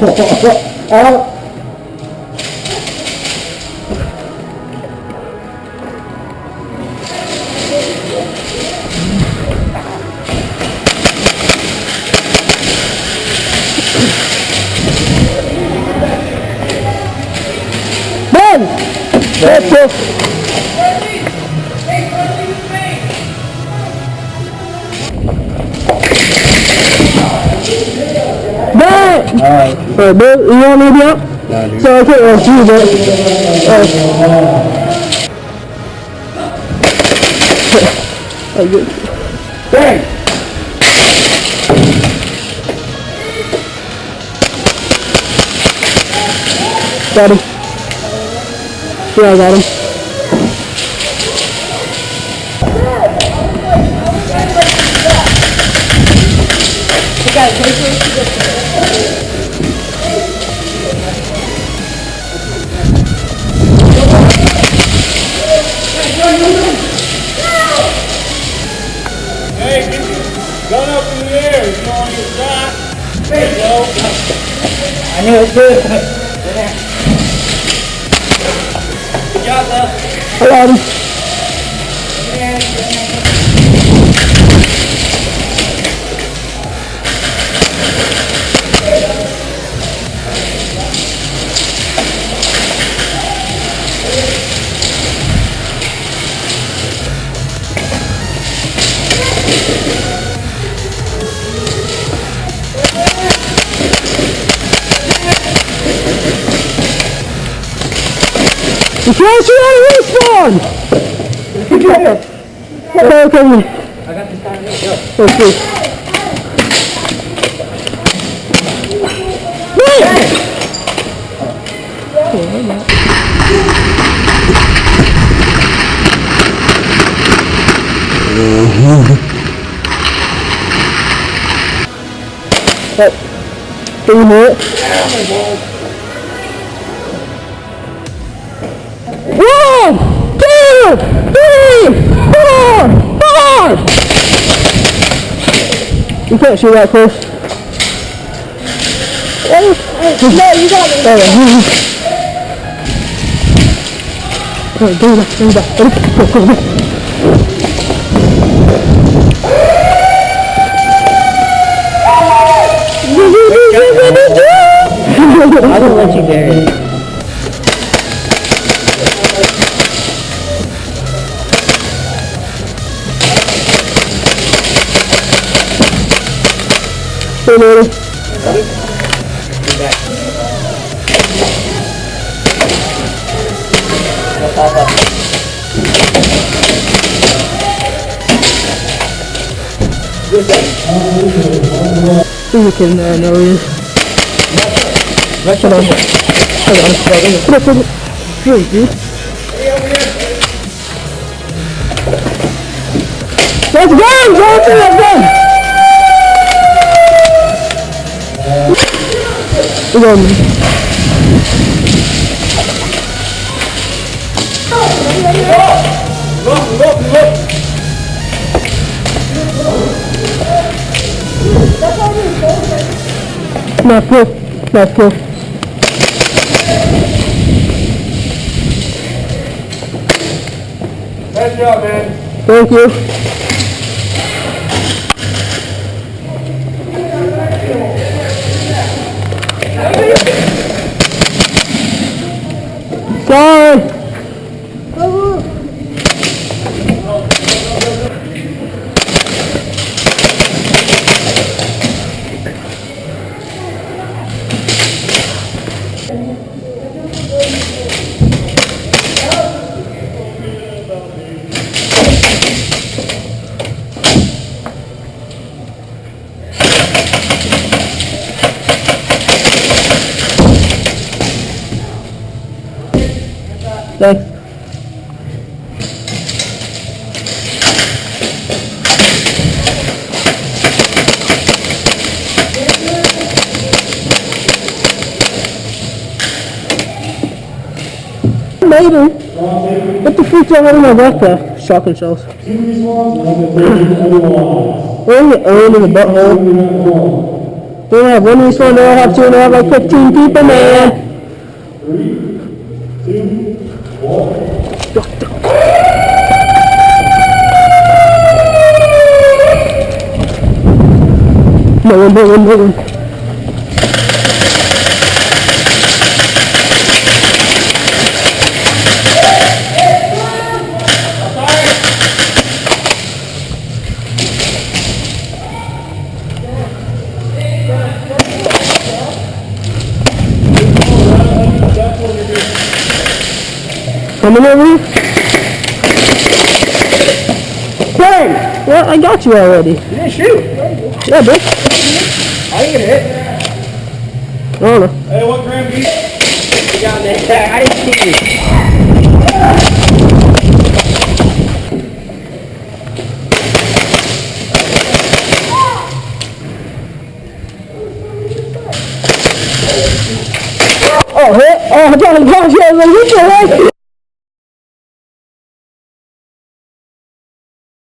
That's it. Alright, Bill, you want me to be up? No, dude. So I can't ask you, but... Oh, good. Bang! Got him. Yeah, I got him. Hey, get your gun up in the air if you want to get shot. There you go. I knew it good. Good job, though. I got him. You can't see how to respawn! Okay. I got this time. Go. Okay. Can you hear it? One, two, three, four, five! You can't see that close. No, you got it. Go back. I don't let you dare it. Hey, man. Who's the kid in there? I know he is. Hold on. Great, dude. Let's go! Let's go! We're going. Look. Not good. Nice job, man. Thank you. Sorry. Thanks. Maybe. What the freak do I have in my backpack? Shotgun shells. Only in the butthole. Don't have one each one, they'll have two, and they'll have like 15 people, man. No one. Coming over here? Hey! Well, I got you already. You didn't shoot. Yeah, bitch. I didn't get hit. I don't know. Hey, what gram beef? You got me. I didn't see you. Oh, hit? Oh, gosh, yeah, like, what the heck?